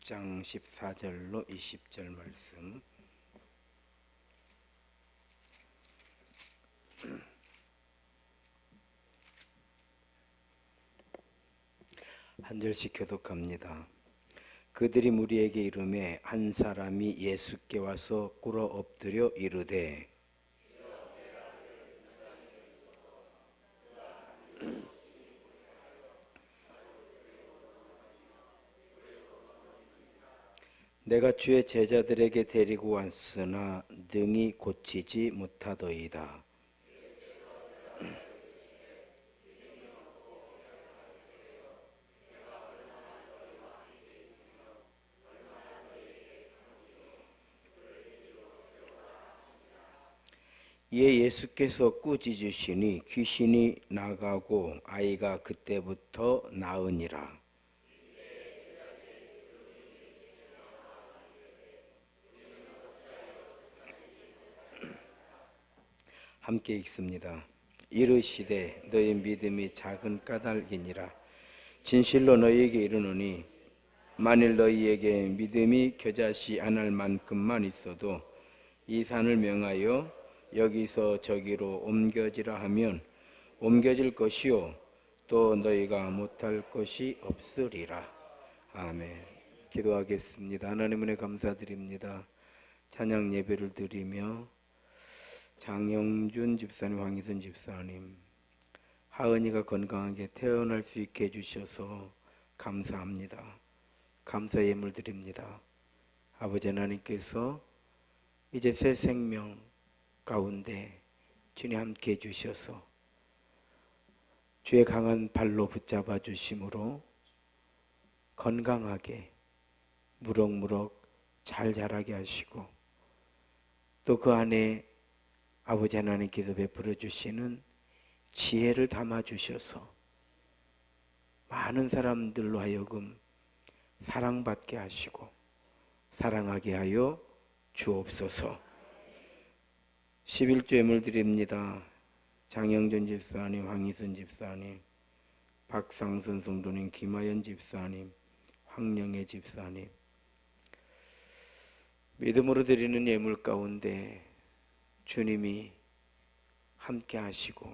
10장 14절로 20절 말씀. 한 절씩 교독합니다. 그들이 무리에게 이르매 한 사람이 예수께 와서 꿇어 엎드려 이르되 내가 주의 제자들에게 데리고 왔으나 능히 고치지 못하더이다. 이에 예수께서 꾸짖으시니 귀신이 나가고 아이가 그때부터 나으니라. 함께 읽습니다. 이르시되 너희 믿음이 작은 까닭이니라. 진실로 너희에게 이르노니 만일 너희에게 믿음이 겨자씨 안 할 만큼만 있어도 이 산을 명하여 여기서 저기로 옮겨지라 하면 옮겨질 것이요 또 너희가 못할 것이 없으리라. 아멘. 기도하겠습니다. 하나님 은혜 감사드립니다. 찬양 예배를 드리며 장영준 집사님, 황희선 집사님, 하은이가 건강하게 태어날 수 있게 해주셔서 감사합니다. 감사 예물 드립니다. 아버지 하나님께서 이제 새 생명 가운데 주님 함께 해주셔서 주의 강한 발로 붙잡아 주심으로 건강하게 무럭무럭 잘 자라게 하시고 또 그 안에 아버지 하나님께서 베풀어 주시는 지혜를 담아 주셔서 많은 사람들로 하여금 사랑받게 하시고 사랑하게 하여 주옵소서. 11조 예물 드립니다. 장영준 집사님, 황희선 집사님, 박상선 성도님, 김하연 집사님, 황영애 집사님, 믿음으로 드리는 예물 가운데 주님이 함께 하시고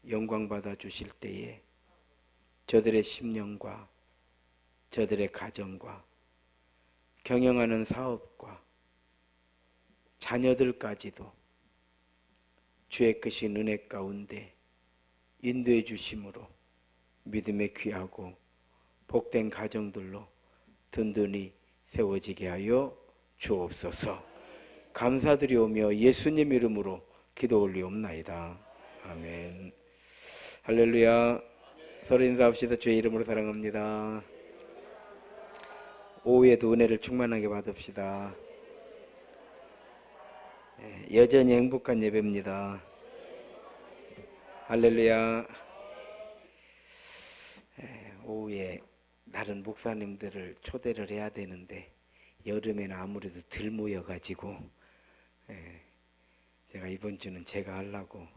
영광 받아 주실 때에 저들의 심령과 저들의 가정과 경영하는 사업과 자녀들까지도 주의 크신 은혜 가운데 인도해 주심으로 믿음에 귀하고 복된 가정들로 든든히 세워지게 하여 주옵소서. 감사드리오며 예수님 이름으로 기도 올리옵나이다. 아멘. 할렐루야. 서로 인사합시다. 주의 이름으로 사랑합니다. 오후에도 은혜를 충만하게 받읍시다. 여전히 행복한 예배입니다. 할렐루야. 오후에 다른 목사님들을 초대를 해야 되는데 여름에는 아무래도 덜 모여가지고 제가 이번 주는 제가 하려고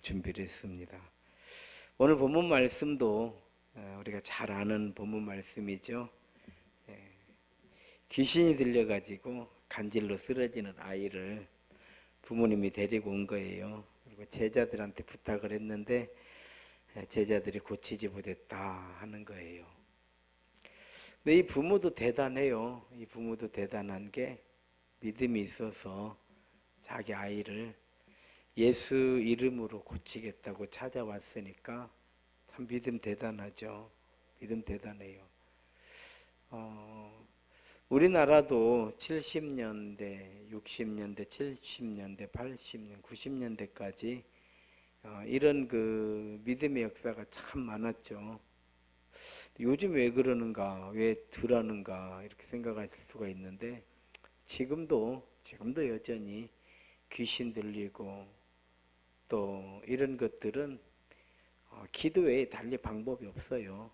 준비를 했습니다. 오늘 본문 말씀도 우리가 잘 아는 본문 말씀이죠. 귀신이 들려가지고 간질로 쓰러지는 아이를 부모님이 데리고 온 거예요. 그리고 제자들한테 부탁을 했는데 제자들이 고치지 못했다 하는 거예요. 근데 이 부모도 대단해요. 이 부모도 대단한 게 믿음이 있어서 자기 아이를 예수 이름으로 고치겠다고 찾아왔으니까 참 믿음 대단하죠. 믿음 대단해요. 우리나라도 70년대, 60년대, 70년대, 80년, 90년대까지 이런 그 믿음의 역사가 참 많았죠. 요즘 왜 그러는가, 왜 덜하는가 이렇게 생각하실 수가 있는데 지금도 여전히 귀신 들리고 또 이런 것들은 기도 외에 달리 방법이 없어요.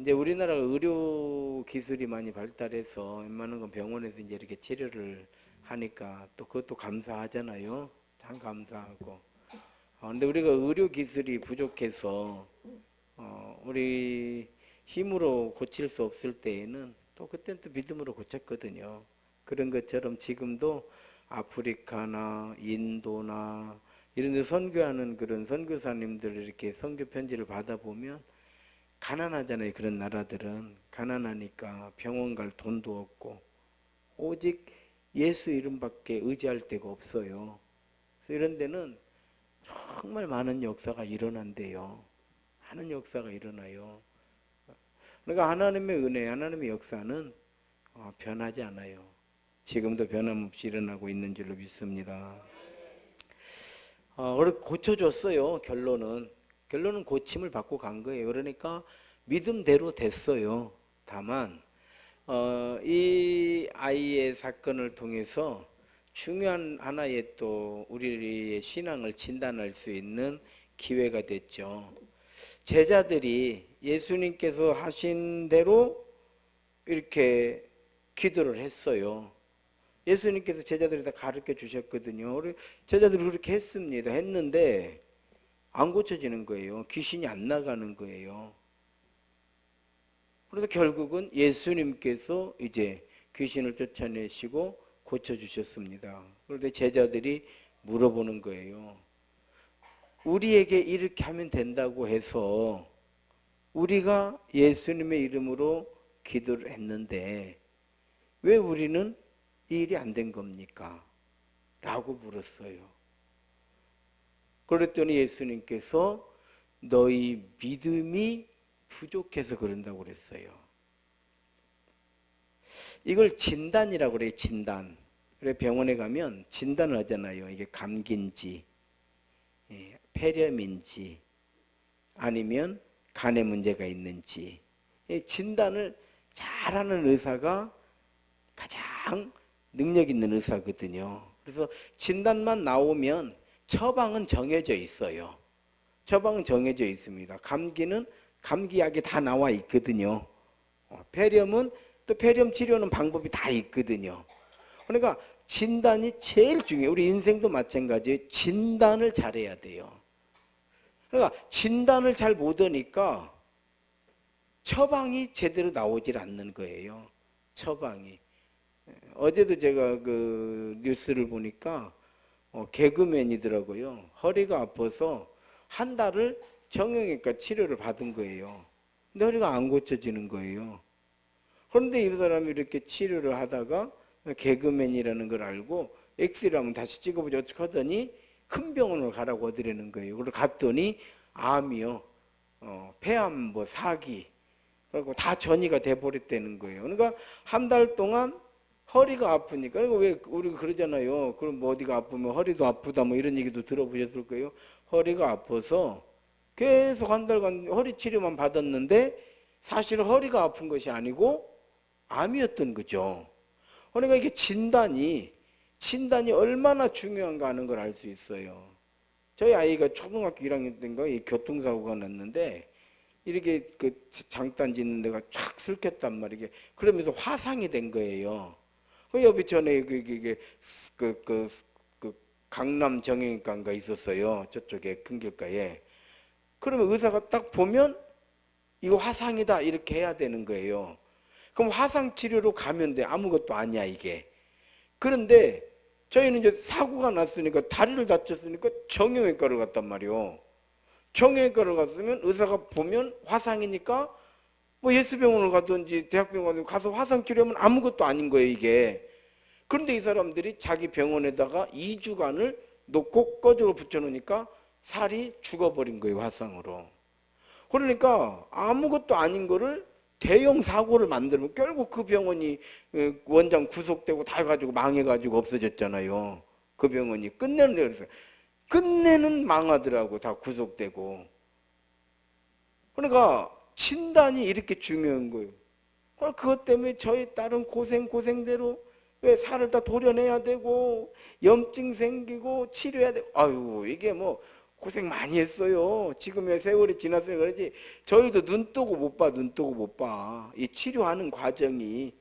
이제 우리나라 의료 기술이 많이 발달해서 웬만한 건 병원에서 이제 이렇게 치료를 하니까 또 그것도 감사하잖아요. 참 감사하고. 근데 우리가 의료 기술이 부족해서 우리 힘으로 고칠 수 없을 때에는 또 그때는 또 믿음으로 고쳤거든요. 그런 것처럼 지금도 아프리카나 인도나 이런 데 선교하는 그런 선교사님들 이렇게 선교 편지를 받아보면 가난하잖아요. 그런 나라들은 가난하니까 병원 갈 돈도 없고 오직 예수 이름밖에 의지할 데가 없어요. 그래서 이런 데는 정말 많은 역사가 일어난대요. 많은 역사가 일어나요. 그러니까 하나님의 은혜, 하나님의 역사는 변하지 않아요. 지금도 변함없이 일어나고 있는 줄로 믿습니다. 그렇게 고쳐줬어요. 결론은 고침을 받고 간 거예요. 그러니까 믿음대로 됐어요. 다만 이 아이의 사건을 통해서 중요한 하나의 또 우리의 신앙을 진단할 수 있는 기회가 됐죠. 제자들이 예수님께서 하신 대로 이렇게 기도를 했어요. 예수님께서 제자들이 다 가르쳐 주셨거든요. 우리 제자들이 그렇게 했는데 안 고쳐지는 거예요. 귀신이 안 나가는 거예요. 그래서 결국은 예수님께서 이제 귀신을 쫓아내시고 고쳐주셨습니다. 그런데 제자들이 물어보는 거예요. 우리에게 이렇게 하면 된다고 해서 우리가 예수님의 이름으로 기도를 했는데 왜 우리는 이 일이 안 된 겁니까? 라고 물었어요. 그랬더니 예수님께서 너희 믿음이 부족해서 그런다고 그랬어요. 이걸 진단이라고 그래요. 진단. 그래 병원에 가면 진단을 하잖아요. 이게 감기인지 폐렴인지 아니면 간에 문제가 있는지 진단을 잘하는 의사가 가장 능력 있는 의사거든요. 그래서 진단만 나오면 처방은 정해져 있어요. 처방은 정해져 있습니다. 감기는 감기약이 다 나와 있거든요. 폐렴은 또 폐렴 치료는 방법이 다 있거든요. 그러니까 진단이 제일 중요해요. 우리 인생도 마찬가지예요. 진단을 잘해야 돼요. 그러니까 진단을 잘 못하니까 처방이 제대로 나오질 않는 거예요. 처방이. 어제도 제가 그 뉴스를 보니까 개그맨이더라고요. 허리가 아파서 한 달을 정형외과 치료를 받은 거예요. 근데 허리가 안 고쳐지는 거예요. 그런데 이 사람이 이렇게 치료를 하다가 개그맨이라는 걸 알고 엑스레이 한번 다시 찍어보자 어떻게 하더니 큰 병원을 가라고 하더라는 거예요. 그리고 갔더니 암이요. 폐암 뭐 4기. 그리고 다 전이가 돼버렸다는 거예요. 그러니까 한 달 동안 허리가 아프니까, 그러니까 왜 우리가 그러잖아요. 그럼 뭐 어디가 아프면 허리도 아프다 뭐 이런 얘기도 들어보셨을 거예요. 허리가 아파서 계속 한 달간 허리 치료만 받았는데 사실 허리가 아픈 것이 아니고 암이었던 거죠. 그러니까 이게 진단이 얼마나 중요한가 하는 걸 알 수 있어요. 저희 아이가 초등학교 1학년 때인가 교통사고가 났는데 이렇게 그 장단 짓는 데가 쫙 슬켰단 말이에요. 그러면서 화상이 된 거예요. 그 옆에 전에 그 강남 정형외과가 있었어요. 저쪽에 큰 길가에. 그러면 의사가 딱 보면 이거 화상이다 이렇게 해야 되는 거예요. 그럼 화상 치료로 가면 돼. 아무것도 아니야 이게. 그런데 저희는 이제 사고가 났으니까 다리를 다쳤으니까 정형외과를 갔단 말이에요. 정형외과를 갔으면 의사가 보면 화상이니까 뭐 예수병원을 가든지 대학병원을 가서 화상 치료하면 아무것도 아닌 거예요 이게. 그런데 이 사람들이 자기 병원에다가 2주간을 놓고 꺼져로 붙여놓으니까 살이 죽어버린 거예요 화상으로. 그러니까 아무것도 아닌 거를 대형 사고를 만들면 결국 그 병원이 원장 구속되고 다 해가지고 망해가지고 없어졌잖아요. 그 병원이 끝내는 그래서 끝내는 망하더라고. 다 구속되고. 그러니까 진단이 이렇게 중요한 거예요. 그것 때문에 저희 딸은 고생대로 왜 살을 다 도려내야 되고 염증 생기고 치료해야 되고 아유 이게 뭐 고생 많이 했어요. 지금의 세월이 지났으니 그러지 저희도 눈 뜨고 못 봐. 이 치료하는 과정이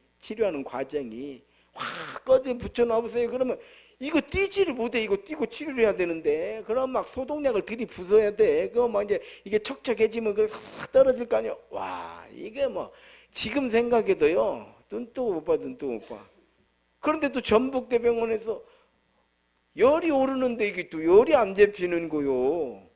확 꺼져 붙여놔보세요. 그러면 이거 뛰지를 못해. 이거 뛰고 치료를 해야 되는데 그럼 막 소독약을 들이부숴야 돼. 그거 막 이제 이게 척척해지면 그게 확 떨어질 거 아니에요. 와 이게 뭐 지금 생각해도요 눈도 못 봐, 눈도 못 봐. 그런데 또 전북대병원에서 열이 오르는데 이게 또 열이 안 잡히는 거요.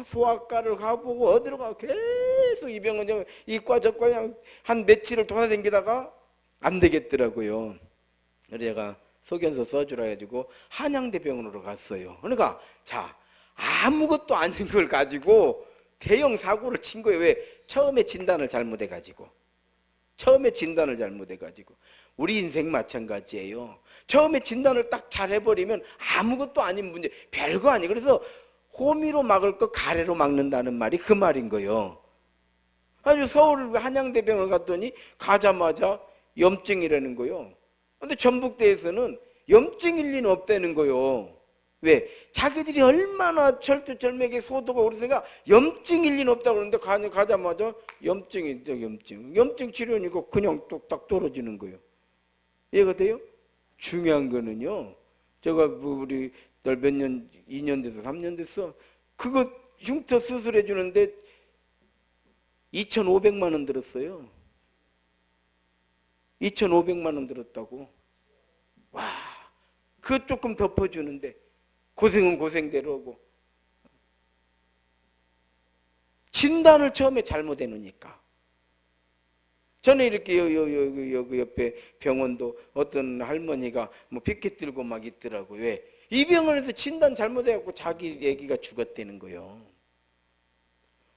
소아과를 가보고 어디로 가 계속 이 병원 이과 저과 그냥 한 며칠을 돌아다니다가 안 되겠더라고요. 그래서 제가 소견서 써주라 해가지고 한양대병원으로 갔어요. 그러니까 자, 아무것도 아닌 걸 가지고 대형 사고를 친 거예요. 왜? 처음에 진단을 잘못해가지고. 우리 인생 마찬가지예요. 처음에 진단을 딱 잘해버리면 아무것도 아닌 문제, 별거 아니에요. 그래서 호미로 막을 거 가래로 막는다는 말이 그 말인 거예요. 아주 서울 한양대병원 갔더니 가자마자 염증이라는 거예요. 근데 전북대에서는 염증일 리는 없다는 거예요. 왜? 자기들이 얼마나 철두철미하게 소도가 오르니까 염증일 리는 없다고 그러는데 가자마자 염증이죠, 염증. 염증 치료니까 그냥 뚝딱 떨어지는 거예요. 이해가 돼요? 중요한 거는요, 제가 우리 몇 년, 2년 돼서 3년 됐어. 그거 흉터 수술해 주는데 2,500만 원 들었어요. 2,500만 원 들었다고. 와, 그거 조금 덮어주는데 고생은 고생대로 하고. 진단을 처음에 잘못해 놓으니까. 전에 이렇게 여기 옆에 병원도 어떤 할머니가 뭐 피켓 들고 막 있더라고요. 왜? 이 병원에서 진단 잘못해갖고 자기 애기가 죽었다는 거예요.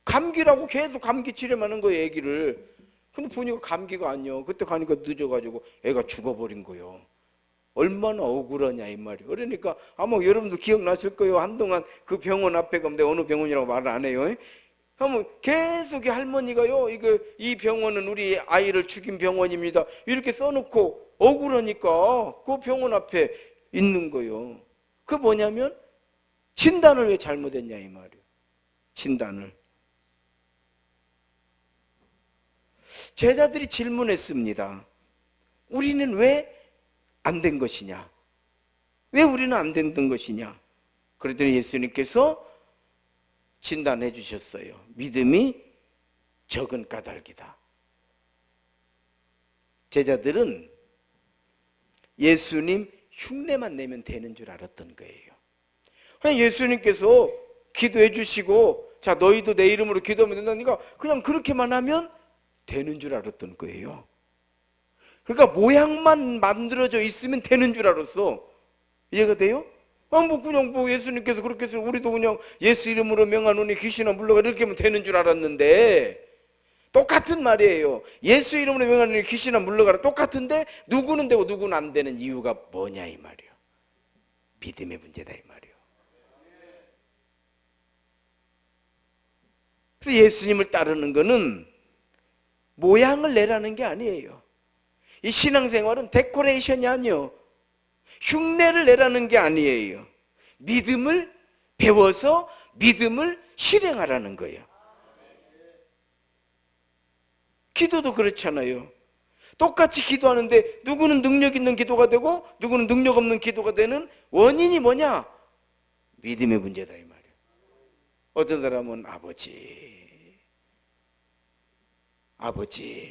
감기라고 계속 감기 치료만 하는 거예요, 애기를. 근데 보니까 감기가 아니요. 그때 가니까 늦어가지고 애가 죽어버린 거예요. 얼마나 억울하냐 이 말이에요. 그러니까 아마 여러분도 기억나실 거예요. 한동안 그 병원 앞에 가면 내가 어느 병원이라고 말을 안 해요. 그러면 계속 이 할머니가요, 이 병원은 우리 아이를 죽인 병원입니다, 이렇게 써놓고 억울하니까 그 병원 앞에 있는 거예요. 그 뭐냐면 진단을 왜 잘못했냐 이 말이에요. 진단을. 제자들이 질문했습니다. 우리는 왜 안 된 것이냐? 왜 우리는 안 됐던 것이냐? 그랬더니 예수님께서 진단해 주셨어요. 믿음이 적은 까닭이다. 제자들은 예수님 흉내만 내면 되는 줄 알았던 거예요. 그냥 예수님께서 기도해 주시고, 자, 너희도 내 이름으로 기도하면 된다니까 그냥 그렇게만 하면 되는 줄 알았던 거예요. 그러니까 모양만 만들어져 있으면 되는 줄 알았어. 이해가 돼요? 그냥 예수님께서 그렇게 해서 우리도 그냥 예수 이름으로 명하노니 귀신아 물러가 이렇게 하면 되는 줄 알았는데, 똑같은 말이에요. 예수 이름으로 명하노니 귀신아 물러가라 똑같은데 누구는 되고 누구는 안 되는 이유가 뭐냐 이 말이에요. 믿음의 문제다 이 말이에요. 그래서 예수님을 따르는 거는 모양을 내라는 게 아니에요. 이 신앙생활은 데코레이션이 아니에요. 흉내를 내라는 게 아니에요. 믿음을 배워서 믿음을 실행하라는 거예요. 기도도 그렇잖아요. 똑같이 기도하는데 누구는 능력 있는 기도가 되고 누구는 능력 없는 기도가 되는 원인이 뭐냐? 믿음의 문제다 이 말이에요. 어떤 사람은 아버지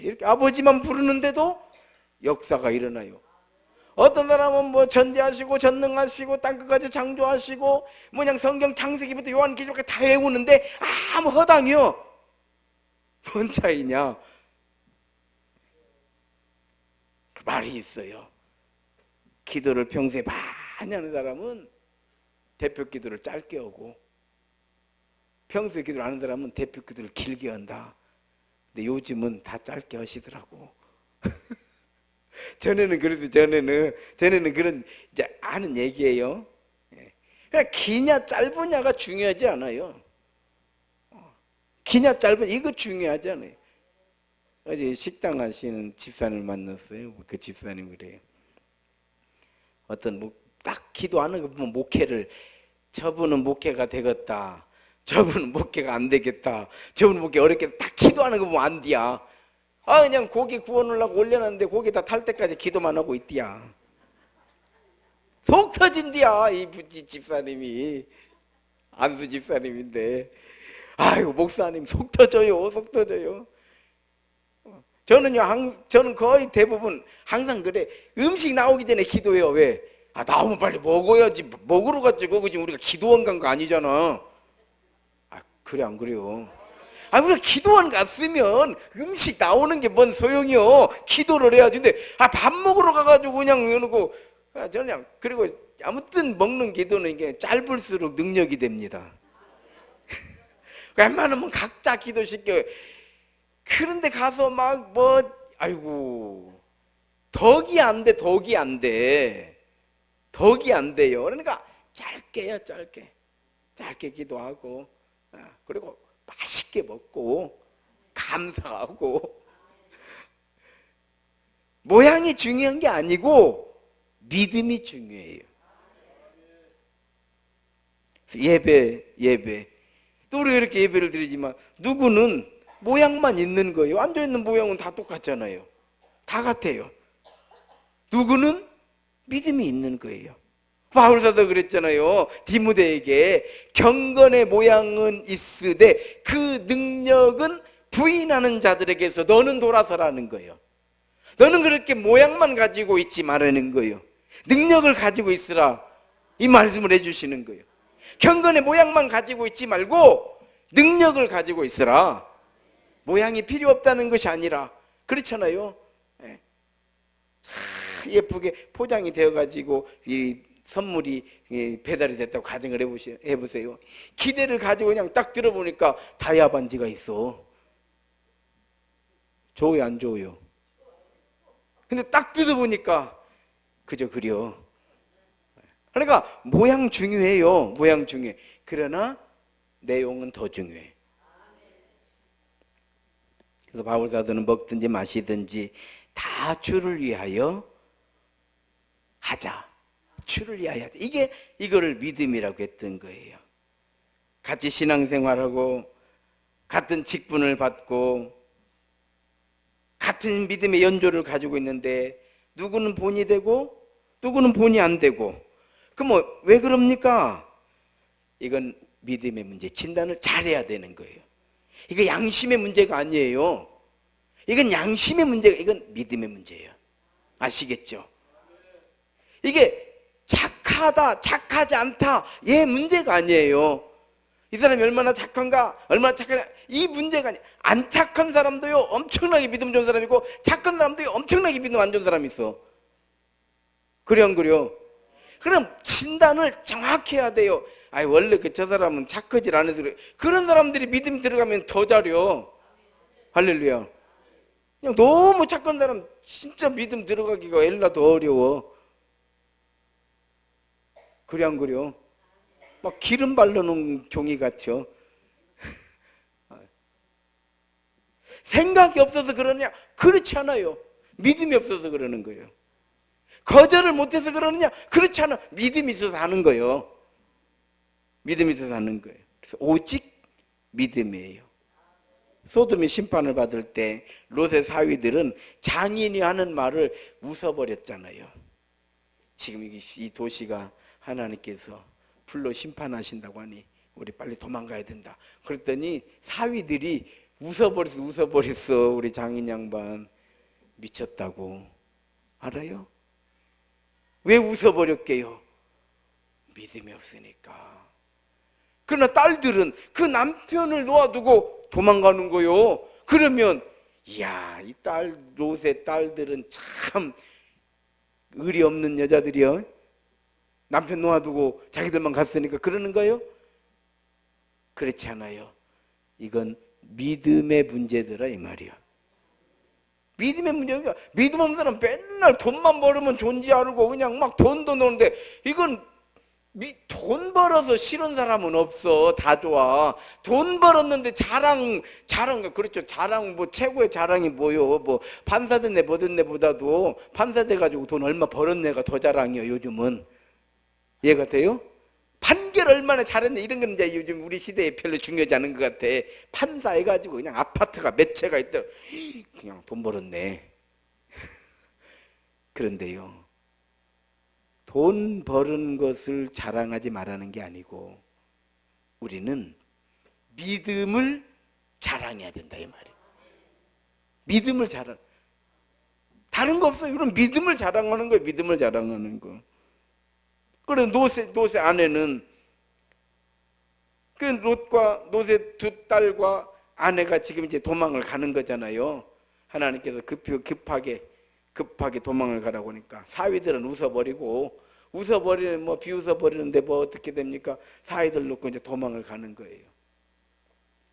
이렇게 아버지만 부르는데도 역사가 일어나요. 어떤 사람은 뭐 전지하시고 전능하시고 땅끝까지 창조하시고 그냥 성경 창세기부터 요한계시록까지 다 외우는데 아무 허당이요. 뭔 차이냐? 말이 있어요. 기도를 평소에 많이 하는 사람은 대표 기도를 짧게 하고, 평소에 기도를 하는 사람은 대표 기도를 길게 한다. 근데 요즘은 다 짧게 하시더라고. 전에는 그래서 전에는 그런 이제 아는 얘기예요. 그냥 기냐 짧으냐가 중요하지 않아요. 기냐 짧으냐 이거 중요하지 않아요. 어제 식당 하시는 집사님을 만났어요. 그 집사님 그래요. 어떤 딱 기도하는 거 보면 목회를, 저분은 목회가 되겠다, 저분은 목회가 안 되겠다, 저분은 목회 어렵겠다, 딱 기도하는 거 보면 안 돼야. 그냥 고기 구워놓으려고 올려놨는데 고기 다 탈 때까지 기도만 하고 있디야. 속 터진디야 이 집사님이. 안수 집사님인데 아이고 목사님 속 터져요. 저는 거의 대부분 항상 그래. 음식 나오기 전에 기도해요. 왜? 나오면 빨리 먹어야지. 먹으러 갔지. 그거 지금 우리가 기도원 간 거 아니잖아. 그래, 안 그래요? 우리가 기도원 갔으면 음식 나오는 게 뭔 소용이요? 기도를 해야지. 근데, 밥 먹으러 가가지고 그냥 이러고, 저는 그냥, 그리고 아무튼 먹는 기도는 이게 짧을수록 능력이 됩니다. 웬만하면 각자 기도시켜요. 그런데 가서 막 아이고, 덕이 안 돼. 덕이 안 돼요. 그러니까 짧게요, 짧게 기도하고, 그리고 맛있게 먹고, 감사하고. 모양이 중요한 게 아니고 믿음이 중요해요. 예배. 또 우리가 이렇게 예배를 드리지만 누구는 모양만 있는 거예요. 앉아있는 모양은 다 똑같잖아요. 다 같아요. 누구는 믿음이 있는 거예요. 바울사도 그랬잖아요. 디모데에게 경건의 모양은 있으되 그 능력은 부인하는 자들에게서 너는 돌아서라는 거예요. 너는 그렇게 모양만 가지고 있지 말라는 거예요. 능력을 가지고 있으라, 이 말씀을 해주시는 거예요. 경건의 모양만 가지고 있지 말고 능력을 가지고 있으라. 모양이 필요 없다는 것이 아니라, 그렇잖아요. 예쁘게 포장이 되어가지고 이 선물이 배달이 됐다고 가정을 해보세요. 기대를 가지고 그냥 딱 들어보니까 다이아 반지가 있어. 좋아요, 안 좋아요? 근데 딱 뜯어보니까 그저 그려. 그러니까 모양 중요해요. 모양 중요해. 그러나 내용은 더 중요해. 그래서 바울사도는 먹든지 마시든지 다 주를 위하여 하자. 주를 위하여 하자. 이거를 믿음이라고 했던 거예요. 같이 신앙생활하고 같은 직분을 받고 같은 믿음의 연조를 가지고 있는데 누구는 본이 되고 누구는 본이 안 되고, 그럼 왜 그럽니까? 이건 믿음의 문제, 진단을 잘해야 되는 거예요. 이거 양심의 문제가 아니에요. 이건 양심의 문제가, 이건 믿음의 문제예요. 아시겠죠? 이게 착하다, 착하지 않다, 얘 문제가 아니에요. 이 사람이 얼마나 착한가, 얼마나 착하냐, 이 문제가 아니에요. 안 착한 사람도요 엄청나게 믿음 좋은 사람이 있고, 착한 사람도요 엄청나게 믿음 안 좋은 사람이 있어. 그래, 안 그래요? 그럼 진단을 정확히 해야 돼요. 원래 저 사람은 착하지 않아서 그래. 그런 사람들이 믿음 들어가면 더 잘려. 할렐루야. 그냥 너무 착한 사람 진짜 믿음 들어가기가 엘라 더 어려워. 그래, 안 그래요? 막 기름 발라놓은 종이 같죠. 생각이 없어서 그러느냐? 그렇지 않아요. 믿음이 없어서 그러는 거예요. 거절을 못해서 그러느냐? 그렇지 않아. 믿음이 있어서 하는 거예요. 믿음이 있어서 하는 거예요. 그래서 오직 믿음이에요. 소돔이 심판을 받을 때 롯의 사위들은 장인이 하는 말을 웃어버렸잖아요. 지금 이 도시가 하나님께서 불로 심판하신다고 하니 우리 빨리 도망가야 된다. 그랬더니 사위들이 웃어버렸어. 우리 장인 양반 미쳤다고. 알아요? 왜 웃어버렸게요? 믿음이 없으니까. 그러나 딸들은 그 남편을 놓아두고 도망가는 거요. 그러면 이야, 이 롯의 딸들은 참 의리 없는 여자들이요. 남편 놓아두고 자기들만 갔으니까 그러는 거예요? 그렇지 않아요. 이건 믿음의 문제더라, 이 말이야. 믿음의 문제가, 믿음 없는 사람 맨날 돈만 벌으면 존재 알고 그냥 막 돈도 노는데, 이건 돈 벌어서 싫은 사람은 없어. 다 좋아. 돈 벌었는데 자랑, 그렇죠. 자랑, 최고의 자랑이 뭐요? 판사 됐네, 뭐 됐네 보다도 판사 돼가지고 돈 얼마 벌었네가 더 자랑이요, 요즘은. 이해가 돼요? 판결 얼마나 잘했네, 이런 건 이제 요즘 우리 시대에 별로 중요하지 않은 것 같아. 판사 해가지고 그냥 아파트가 몇 채가 있다, 그냥 돈 벌었네. 그런데요, 돈 버는 것을 자랑하지 말라는 게 아니고 우리는 믿음을 자랑해야 된다, 이 말이에요. 믿음을 자랑. 다른 거 없어요. 이런 믿음을 자랑하는 거예요. 믿음을 자랑하는 거. 그래 노새 아내는 그 롯과 노새 두 딸과 아내가 지금 이제 도망을 가는 거잖아요. 하나님께서 급하게 도망을 가라고 하니까 사위들은 웃어버리는 뭐 비웃어버리는데 뭐 어떻게 됩니까? 사위들 놓고 이제 도망을 가는 거예요.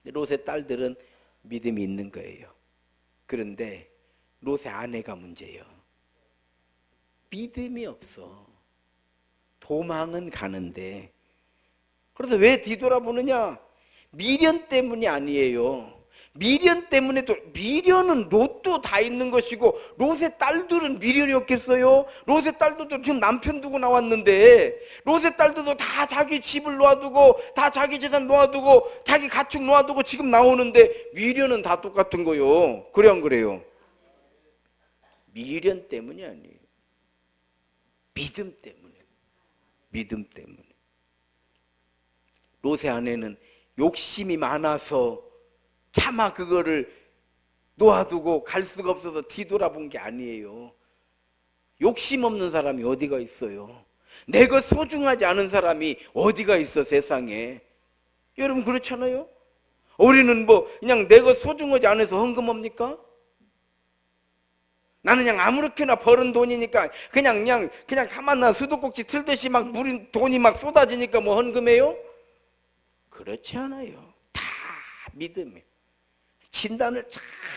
롯의 딸들은 믿음이 있는 거예요. 그런데 롯의 아내가 문제예요. 믿음이 없어. 도망은 가는데. 그래서 왜 뒤돌아보느냐? 미련 때문이 아니에요. 미련은 롯도 다 있는 것이고 롯의 딸들은 미련이 없겠어요? 롯의 딸들도 지금 남편 두고 나왔는데 롯의 딸들도 다 자기 집을 놓아두고 다 자기 재산 놓아두고 자기 가축 놓아두고 지금 나오는데 미련은 다 똑같은 거요. 그래 안 그래요? 미련 때문이 아니에요. 믿음 때문에. 롯의 아내는 욕심이 많아서 차마 그거를 놓아두고 갈 수가 없어서 뒤돌아본 게 아니에요. 욕심 없는 사람이 어디가 있어요? 내가 소중하지 않은 사람이 어디가 있어 세상에. 여러분 그렇잖아요? 우리는 뭐 그냥 내가 소중하지 않아서 헌금합니까? 나는 그냥 아무렇게나 벌은 돈이니까 그냥 가만 나 수도꼭지 틀듯이 막 돈이 막 쏟아지니까 뭐 헌금해요? 그렇지 않아요. 다 믿음이에요. 진단을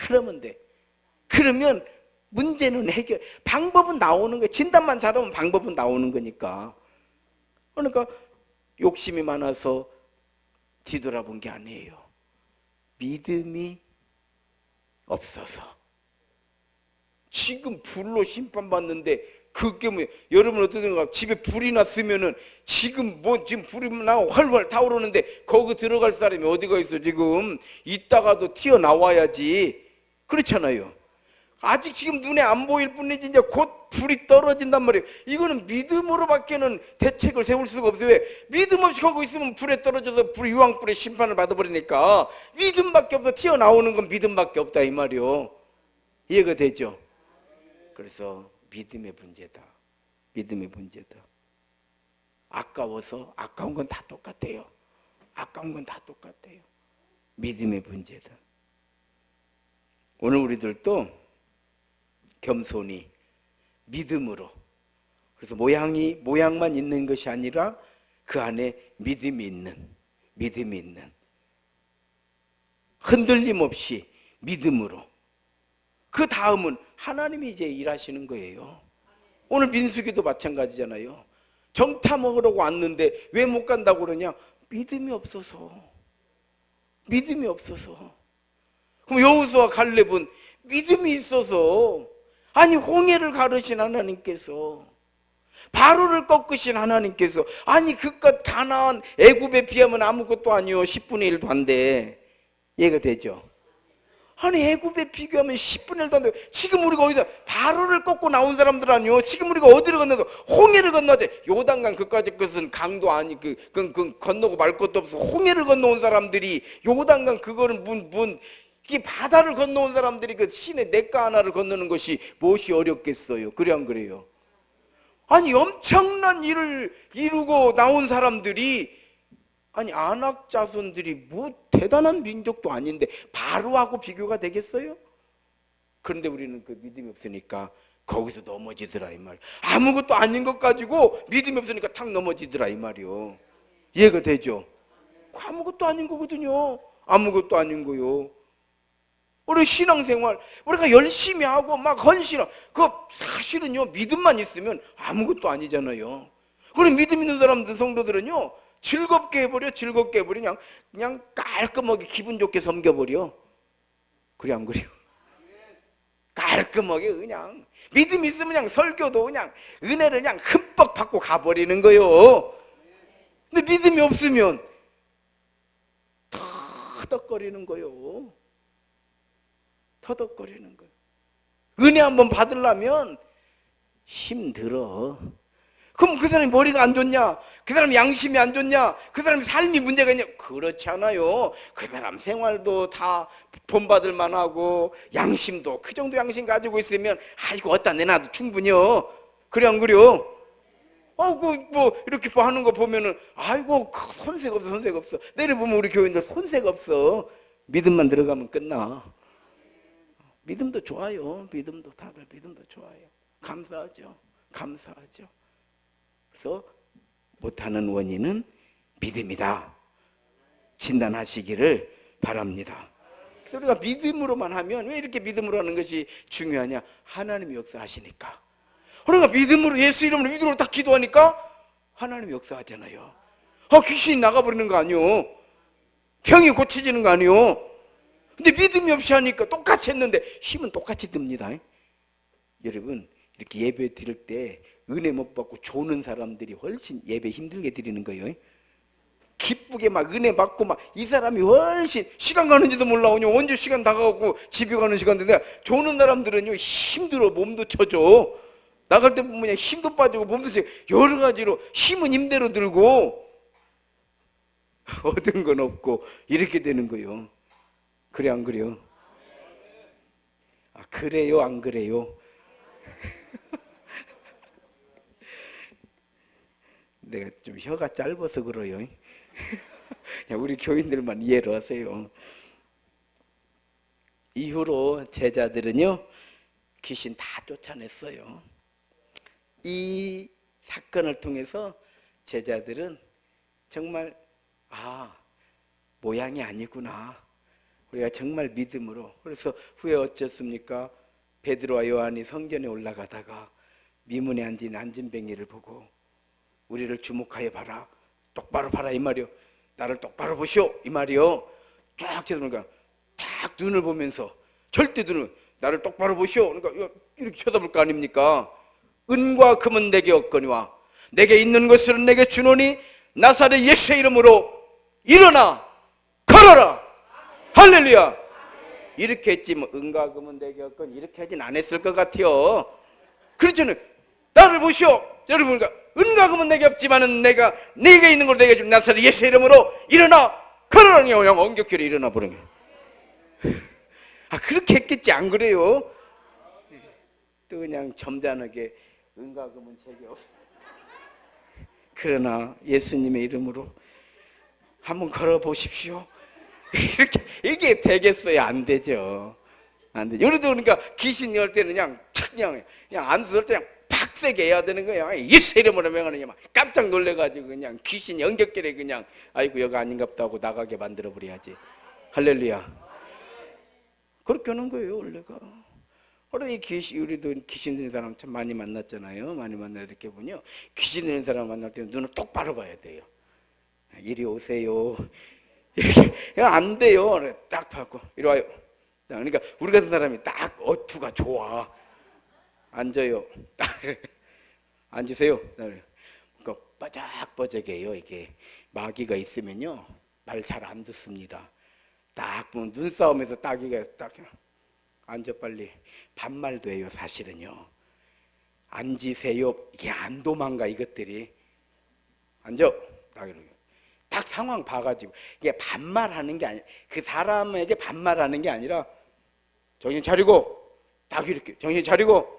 잘하면 돼. 그러면 문제는 방법은 나오는 거예요. 진단만 잘하면 방법은 나오는 거니까. 그러니까 욕심이 많아서 뒤돌아본 게 아니에요. 믿음이 없어서. 지금 불로 심판받는데 그게 뭐예요? 여러분 어떠세요? 집에 불이 났으면은 지금 불이 나고 활활 타오르는데 거기 들어갈 사람이 어디가 있어 지금? 이따가도 튀어나와야지. 그렇잖아요. 아직 지금 눈에 안 보일 뿐이지 이제 곧 불이 떨어진단 말이에요. 이거는 믿음으로밖에는 대책을 세울 수가 없어요. 왜? 믿음 없이 거기 있으면 불에 떨어져서 유황불의 심판을 받아버리니까 믿음밖에 없어. 튀어나오는 건 믿음밖에 없다 이 말이요. 이해가 되죠? 그래서 믿음의 문제다. 아까워서 아까운 건 다 똑같아요. 믿음의 문제다. 오늘 우리들도 겸손히 믿음으로, 그래서 모양만 있는 것이 아니라 그 안에 믿음이 있는 흔들림 없이 믿음으로. 그 다음은 하나님이 이제 일하시는 거예요. 오늘 민수기도 마찬가지잖아요. 정타 먹으려고 왔는데 왜 못 간다고 그러냐? 믿음이 없어서. 그럼 여호수아 갈렙은 믿음이 있어서. 아니 홍해를 가르신 하나님께서, 바로를 꺾으신 하나님께서, 아니 그깟 가나안 애굽에 비하면 아무것도 아니요 10분의 1도 안 돼. 이해가 되죠? 아니 애굽에 비교하면 10분의 1도 안 돼. 지금 우리가 어디서 바로를 꺾고 나온 사람들 아니요? 지금 우리가 어디를 건너서 홍해를 건너지. 요단강 그까지 것은 강도 아니 그 건너고 말 것도 없어. 홍해를 건너온 사람들이 요단강 그거는 이 바다를 건너온 사람들이 그 신의 냇가 하나를 건너는 것이 무엇이 어렵겠어요? 그래 안 그래요? 아니 엄청난 일을 이루고 나온 사람들이, 아니 아낙 자손들이 뭐 대단한 민족도 아닌데 바로하고 비교가 되겠어요? 그런데 우리는 그 믿음이 없으니까 거기서 넘어지더라 이 말. 아무것도 아닌 것 가지고 믿음이 없으니까 탁 넘어지더라 이 말이요. 이해가 되죠? 아무것도 아닌 거거든요. 아무것도 아닌 거요. 우리 신앙생활 우리가 열심히 하고 막 헌신하고, 그 사실은요 믿음만 있으면 아무것도 아니잖아요. 그럼 믿음 있는 사람들, 성도들은요 즐겁게 해버려. 그냥 깔끔하게 기분 좋게 섬겨버려. 그래 안 그래요? 깔끔하게 그냥 믿음 있으면 그냥 설교도 그냥 은혜를 그냥 흠뻑 받고 가버리는 거요. 근데 믿음이 없으면 터덕거리는 거요. 은혜 한번 받으려면 힘들어. 그럼 그 사람이 머리가 안 좋냐? 그 사람이 양심이 안 좋냐? 그 사람이 삶이 문제가 있냐? 그렇지 않아요. 그 사람 생활도 다 본받을 만하고 양심도 그 정도 양심 가지고 있으면 아이고 어디다 내놔도 충분히요. 그래 안 그래요? 뭐 이렇게 하는 거 보면은 아이고 손색 없어 손색 없어. 내려보면 우리 교인들 손색 없어. 믿음만 들어가면 끝나. 믿음도 좋아요. 믿음도 다들 믿음도 좋아요. 감사하죠. 감사하죠. 그래서 못하는 원인은 믿음이다. 진단하시기를 바랍니다. 그래서 우리가 믿음으로만 하면 왜 이렇게 믿음으로 하는 것이 중요하냐? 하나님이 역사하시니까. 그러니까 믿음으로 예수 이름으로 믿음으로 딱 기도하니까 하나님이 역사하잖아요. 귀신이 나가버리는 거 아니요. 병이 고쳐지는 거 아니요. 근데 믿음이 없이 하니까 똑같이 했는데 힘은 똑같이 듭니다. 여러분 이렇게 예배 드릴 때 은혜 못 받고 조는 사람들이 훨씬 예배 힘들게 드리는 거예요. 기쁘게 막 은혜 받고 막 이 사람이 훨씬 시간 가는지도 몰라. 언제 시간 다 가고 집에 가는 시간인데 조는 사람들은요 힘들어. 몸도 쳐져. 나갈 때 보면 힘도 빠지고 몸도 쳐져. 여러 가지로 힘은 힘대로 들고 얻은 건 없고 이렇게 되는 거예요. 그래 안 그래요? 그래요 안 그래요? 내가 좀 혀가 짧아서 그래요. 우리 교인들만 이해를 하세요. 이후로 제자들은요 귀신 다 쫓아냈어요. 이 사건을 통해서 제자들은 정말 모양이 아니구나. 우리가 정말 믿음으로. 그래서 후에 어쩌습니까? 베드로와 요한이 성전에 올라가다가 미문에 앉은 안진뱅이를 보고 우리를 주목하여 봐라. 똑바로 봐라 이 말이요. 나를 똑바로 보시오 이 말이요. 쫙 쳐다보니까 딱 눈을 보면서 절대 눈을 나를 똑바로 보시오. 그러니까 이렇게 쳐다볼 거 아닙니까? 은과 금은 내게 없거니와 내게 있는 것은 내게 주노니 나사렛 예수의 이름으로 일어나 걸어라. 할렐루야. 이렇게 했지 뭐 은과 금은 내게 없거니 이렇게 하진 않았을 것 같아요. 그렇잖아요. 나를 보시오. 여러분 은과 금은 내게 없지만은 내가 네게 있는 걸 내게 준 나사렛 예수의 이름으로 일어나 걸어라. 그냥 엉격결에 일어나 버린 거예요. 그렇게 했겠지 안 그래요? 또 그냥 점잖하게 은과 금은 제게 없어. 그러나 예수님의 이름으로 한번 걸어 보십시오. 이게 되겠어요? 안 되죠. 안 되죠. 우리도 그러니까 귀신 열 때는 그냥 안수 할 때 그냥 팍세게 해야 되는 거야. 예수 이름으로 명하느냐 막 깜짝 놀래가지고 그냥 귀신 연격결에 그냥 아이고 여기 아닌갑다 하고 나가게 만들어 버려야지. 할렐루야. 그렇게 하는 거예요 원래가. 이 우리도 귀신 들린 사람 참 많이 만났잖아요. 많이 만나 이렇게 보면요. 귀신 들린 사람 만날 때는 눈을 똑바로 봐야 돼요. 이리 오세요. 이렇게 안 돼요. 딱 받고 이리 와요. 그러니까 우리 같은 사람이 딱 어투가 좋아. 앉아요. 앉으세요. 그러니까 뻐적뻐적해요. 이게 마귀가 있으면요 말 잘 안 듣습니다. 딱 보면 눈싸움에서 따기가 딱 앉아 빨리. 반말도 해요 사실은요. 앉으세요. 이게 안 도망가 이것들이. 앉아. 딱 이러고. 딱 상황 봐가지고 이게 반말하는 게 아니라 그 사람에게 반말하는 게 아니라 정신 차리고 딱 이렇게 정신 차리고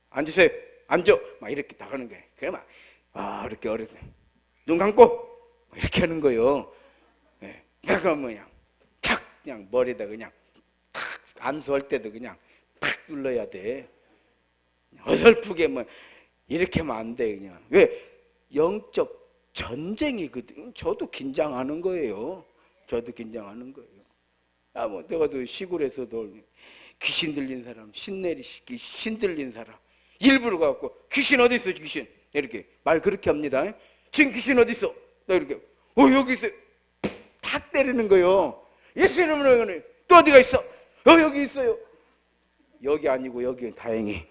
앉으세요. 앉아. 막 이렇게 딱 하는 거예요. 그래 막 이렇게 어려서 눈 감고 이렇게 하는 거예요. 예. 그러니까 그냥 탁 그냥 머리에다 그냥 탁 안수할 때도 그냥 팍 눌러야 돼. 어설프게 뭐 이렇게 하면 안 돼. 그냥 왜 영적 전쟁이거든. 저도 긴장하는 거예요. 저도 긴장하는 거예요. 뭐 내가 또 시골에서도 귀신 들린 사람, 신 들린 사람 일부러 가갖고 귀신 어디 있어 귀신 이렇게 말 그렇게 합니다. 지금 귀신 어디 있어? 나 이렇게 여기 있어요. 탁 때리는 거예요. 예수 이름으로 또 어디가 있어? 여기 있어요. 여기 아니고 여기 다행히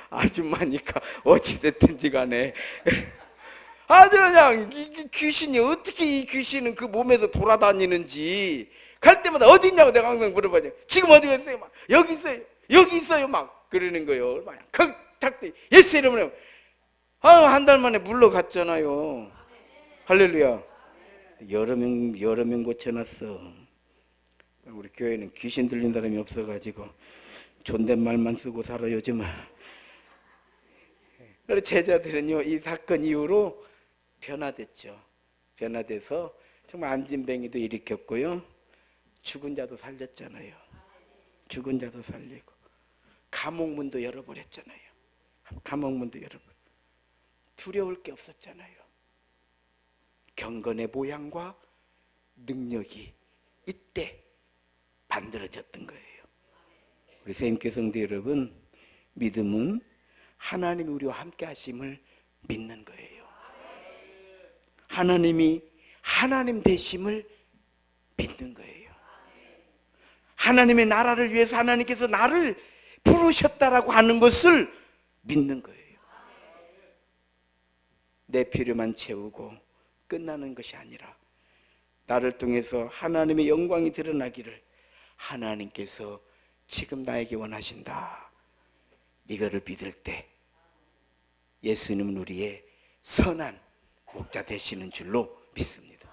아줌마니까 어찌됐든지 간에 아주 그냥 이 귀신이 어떻게 이 귀신은 그 몸에서 돌아다니는지 갈 때마다 어디 있냐고 내가 항상 물어봐요. 지금 어디 있어요? 막 여기 있어요. 여기 있어요. 막 그러는 거예요. 막 탁 예수 이름으로 한 달 만에 물러갔잖아요. 할렐루야. 여러 명 고쳐놨어. 우리 교회는 귀신 들린 사람이 없어가지고 존댓말만 쓰고 살아 요즘은. 그래서 제자들은요 이 사건 이후로 변화됐죠. 변화돼서 정말 안진뱅이도 일으켰고요, 죽은 자도 살렸잖아요. 죽은 자도 살리고 감옥문도 열어버렸잖아요. 감옥문도 열어버려. 두려울 게 없었잖아요. 경건의 모양과 능력이 이때 만들어졌던 거예요. 우리 세임교회 성도 여러분, 믿음은 하나님이 우리와 함께 하심을 믿는 거예요. 하나님이 하나님 되심을 믿는 거예요. 하나님의 나라를 위해서 하나님께서 나를 부르셨다라고 하는 것을 믿는 거예요. 내 필요만 채우고 끝나는 것이 아니라 나를 통해서 하나님의 영광이 드러나기를 하나님께서 지금 나에게 원하신다, 이거를 믿을 때 예수님은 우리의 선한 목자 되시는 줄로 믿습니다.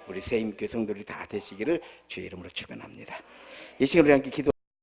우리 세임교회 성도들이 다 되시기를 주의 이름으로 축원합니다. 이 시간을 함께 기도